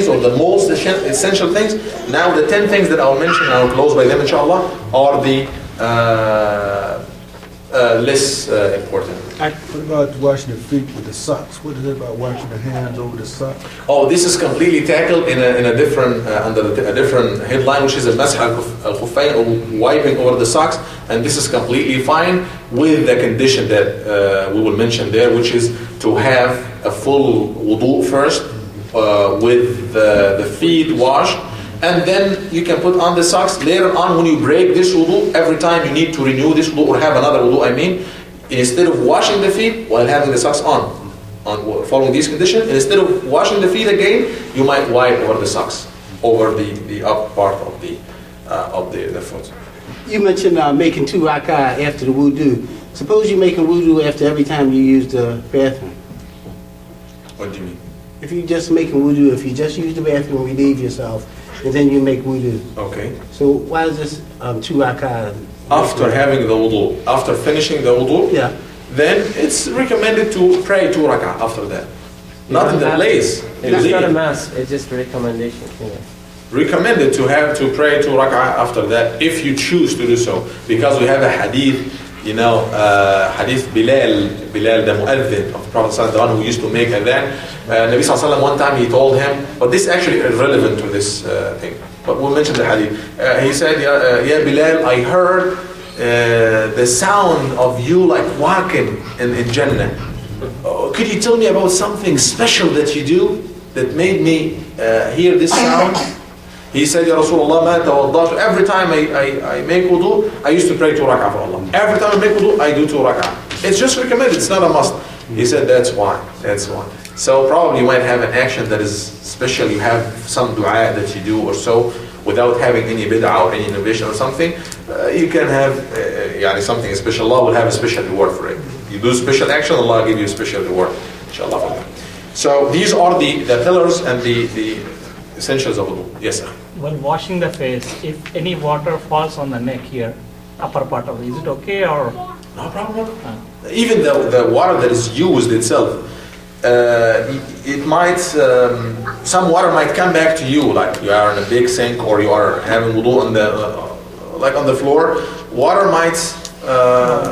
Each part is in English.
things or the most essential things. Now the 10 things that I'll mention, and I'll close by them inshallah, are the less important. What about washing the feet with the socks? What is it about washing the hands over the socks? Oh, this is completely tackled in a different under a different headline, which is a masah al-khuffayn, or wiping over the socks, and this is completely fine with the condition that we will mention there, which is to have a full wudu first with the feet washed, and then you can put on the socks. Later on, when you break this wudu, every time you need to renew this wudu or have another wudu, instead of washing the feet while having the socks on following these conditions, instead of washing the feet again, you might wipe over the socks, over the up part of the foot. You mentioned making 2 rak'ah after the wudu. Suppose you make a wudu after every time you use the bathroom. What do you mean? If you just make a wudu, if you just use the bathroom, relieve yourself, and then you make wudu. Okay. So why is this 2 rak'ah? After having the wudu, after finishing the wudu, Yeah. then it's recommended to pray 2 rak'ah after that. Not in the place. It's not a must, it's just a recommendation. Yeah. Recommended to pray 2 rak'ah after that if you choose to do so, because we have a hadith, hadith Bilal the mu'adhin of the Prophet ﷺ, who used to make adhan. Nabi ﷺ one time he told him, but this actually is relevant to this thing, but we'll mention the hadith. He said, Ya Bilal, I heard the sound of you like walking in Jannah. Could you tell me about something special that you do that made me hear this sound? He said, Ya Rasulullah, ma tawaddatu. Every time I make wudu, I used to pray 2 rak'ah for Allah. Every time I make wudu, I do 2 rak'ah. It's just recommended, it's not a must. He said, that's why. So probably you might have an action that is special, you have some dua that you do or so, without having any bid'ah or any innovation or something, you can have something special. Allah will have a special reward for it. You do special action, Allah will give you a special reward, inshallah, for that. So these are the pillars and the essentials of wudu. Yes, sir. When washing the face, if any water falls on the neck here, upper part of it, is it okay or? No problem. Even the water that is used itself, it might, some water might come back to you, like you are in a big sink or you are having wudu on the floor. Water might...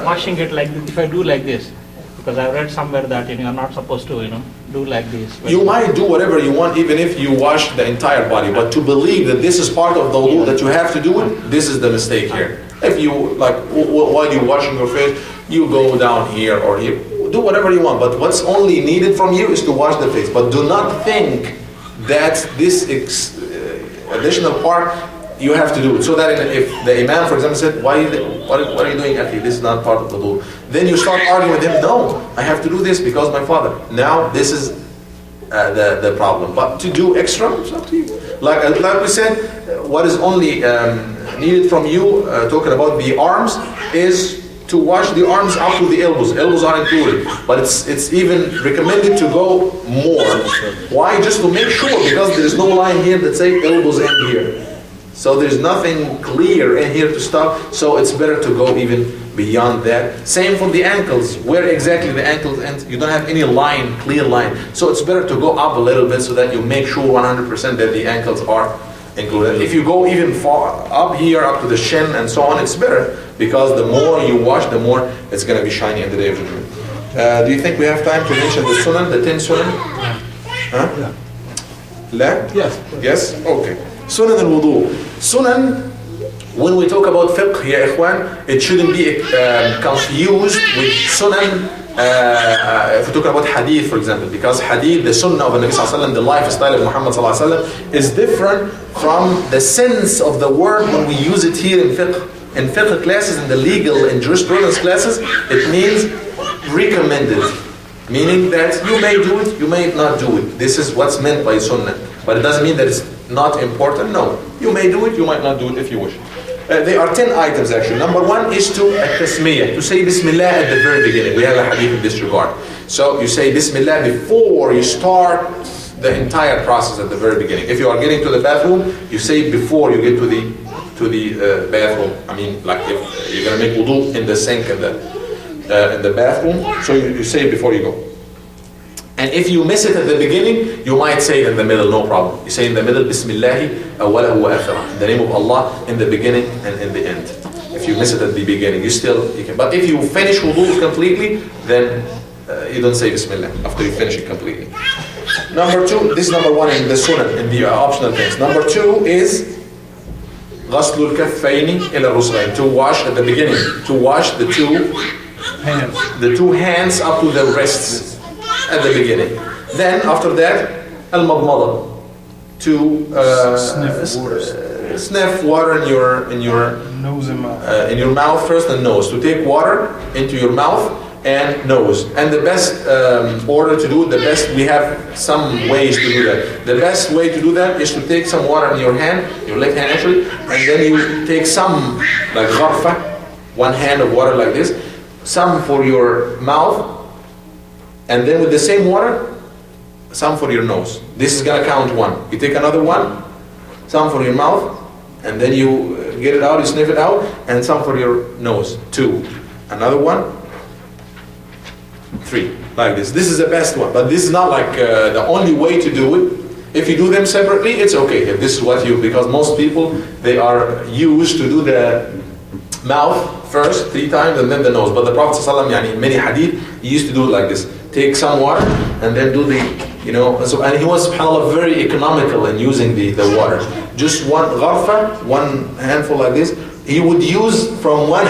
washing it like this, if I do like this, because I read somewhere that you're not supposed to, do like this. You might do whatever you want, even if you wash the entire body, but to believe that this is part of the wudu, that you have to do it, this is the mistake here. If you, while you're washing your face, you go down here or here, do whatever you want, but what's only needed from you is to wash the face. But do not think that this additional part, you have to do it. So that if the imam, for example, said, what are you doing, Akhi? This is not part of the wudu. Then you start arguing with him, no, I have to do this because my father. Now this is the problem. But to do extra, it's up to you. Like we said, what is only needed from you, talking about the arms, is to wash the arms up to the elbows. Elbows are included, but it's even recommended to go more. Why? Just to make sure, because there is no line here that say elbows end here. So there's nothing clear in here to stop, so it's better to go even beyond that. Same for the ankles, where exactly the ankles end, you don't have any line, clear line. So it's better to go up a little bit so that you make sure 100% that the ankles are included. If you go even far up here, up to the shin and so on, it's better, because the more you wash, the more it's going to be shiny in the day of judgment. Do you think we have time to mention the sunan, the 10 sunan? Huh? La? Yes. Yes? Okay. Sunan al-wudu. Sunan, when we talk about fiqh, ya ikhwan, it shouldn't be confused with sunan, if we talk about hadith, for example, because hadith, the sunnah of the Nabi sallallahu alaihi wasallam, the lifestyle of Muhammad sallallahu alaihi wasallam, is different from the sense of the word when we use it here in fiqh. In fiqh classes, in the legal and jurisprudence classes, it means recommended, meaning that you may do it, you may not do it. This is what's meant by sunnah. But it doesn't mean that it's not important. No, you may do it, you might not do it if you wish. There are 10 items actually. Number 1 is to at-tasmiyah, to say Bismillah at the very beginning. We have a hadith in this regard. So you say Bismillah before you start the entire process at the very beginning. If you are getting to the bathroom, you say before you get to the bathroom. I mean, like if you're going to make wudu in the sink in the bathroom, so you say it before you go. And if you miss it at the beginning, you might say it in the middle, no problem. You say in the middle, Bismillahi awwalahu wa akhirah. In the name of Allah, in the beginning and in the end. If you miss it at the beginning, you can. But if you finish wudu completely, then you don't say Bismillah after you finish it completely. Number two, this is number one in the sunnah, in the optional things. Number two is غسل الكفين إلى الرسغين, to wash at the beginning, to wash the two hands up to the wrists at the beginning. Then after that, al-madmada, to sniff water in your nose and mouth. In your mouth first and nose, to take water into your mouth and nose. And the best order to do it, we have some ways to do that. The best way to do that is to take some water in your hand, your left hand actually, and then you take some, like gharfa, one hand of water like this, some for your mouth, and then with the same water, some for your nose. This is gonna count one. You take another one, some for your mouth, and then you get it out, you sniff it out, and some for your nose, 2. Another one, 3, like this. This is the best one, but this is not like the only way to do it. If you do them separately, it's okay. If this is what because most people, they are used to do the mouth first 3 times and then the nose. But the Prophet ﷺ, in many hadith, he used to do it like this. Take some water and then do the, and he was, subhanAllah, very economical in using the water. Just one gharfa, one handful like this. He would use from one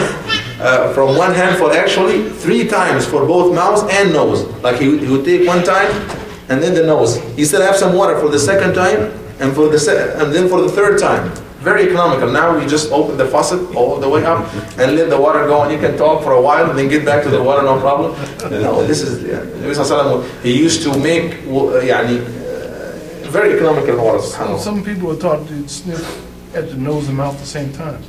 handful actually 3 times for both mouth and nose. Like he would take one time and then the nose. He still have some water for the second time and then for the third time. Very economical. Now we just open the faucet all the way up and let the water go, and you can talk for a while and then get back to the water, no problem. No, this is he used to make very economical water. Some people are taught to sniff at the nose and mouth at the same time.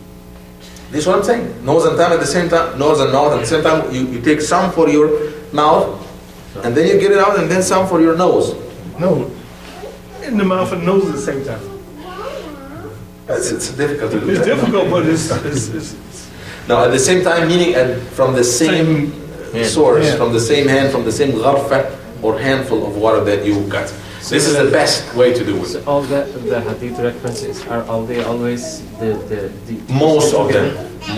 This is what I'm saying. Nose and tongue at the same time. Nose and mouth at the same time. You take some for your mouth, and then you get it out, and then some for your nose. No, in the mouth and nose at the same time. It's difficult to do. It's difficult, but it's No, at the same time, meaning from the same source, from the same hand, from the same gharfa or handful of water that you got. This is the best way to do it. So all the hadith references are always the most of them. So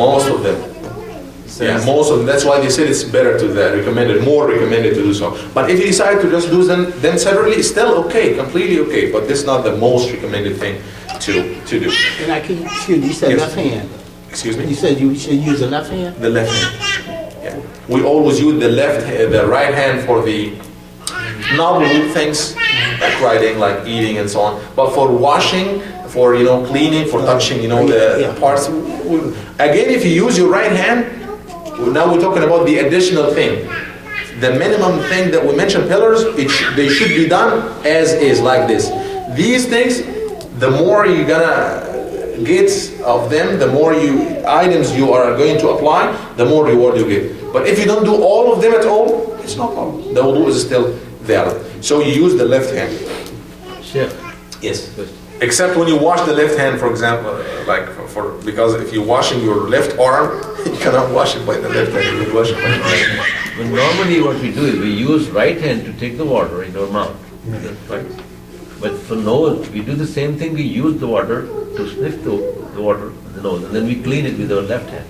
Most of them. That's why they said it's better to more recommended to do so. But if you decide to just do them separately, it's still okay, completely okay. But this is not the most recommended thing to do. And excuse me, you said left hand. Excuse me? You said you should use the left hand? The left hand. Yeah. We always use the right hand for the noble things, like writing, like eating and so on. But for washing, for cleaning, for touching, the parts. Again, if you use your right hand, now we're talking about the additional thing. The minimum thing that we mentioned, pillars, they should be done as is, like this. These things, the more you're gonna get of them, the more items you are going to apply, the more reward you get. But if you don't do all of them at all, it's no problem. The wudu is still valid. So you use the left hand. Sure. Yes. Except when you wash the left hand, for example, because if you're washing your left arm, you cannot wash it by the left hand. You wash it by the right hand. Well, normally what we do is we use right hand to take the water in our mouth. That's right. But for nose, we do the same thing. We use the water to sniff the water in the nose, and then we clean it with our left hand.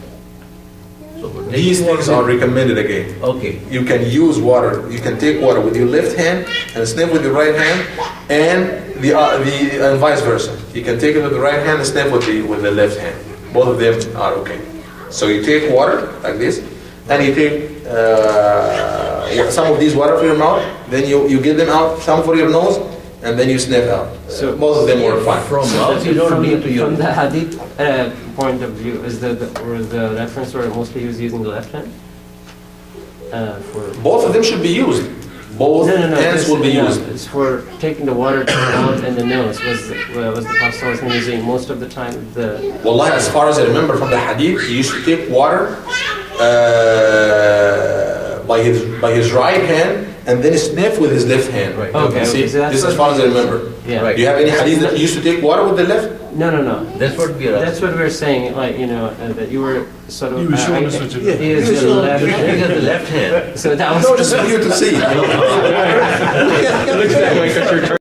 So these things are recommended again. Okay. You can use water. You can take water with your left hand and sniff with your right hand, and and vice versa. You can take it with the right hand and sniff with the left hand. Both of them are okay. So you take water like this, and you take some of these water for your mouth. Then you get them out, some for your nose, and then you sniff out. So both of them work fine. From mouth, you don't need to use. From the hadith point of view, is the reference where mostly he was using the left hand? Both of them should be used. Both hands will be used. It's for taking the water to the mouth and the nose. Was the Prophet using most of the time Wallah, as far as I remember from the hadith, he used to take water by his right hand and then sniff with his left hand. Right. Okay, See, so that's this is as what- far as I remember. Yeah. Right. Do you have any hadith that you used to take water with the left? No, no, no. That's what we are That's asking. what we were saying, like, that you were sort of. You were showing us what you did. He is You were the showing- left He hand. has the left hand. So that was. No, just for you to see. It looks that way because you're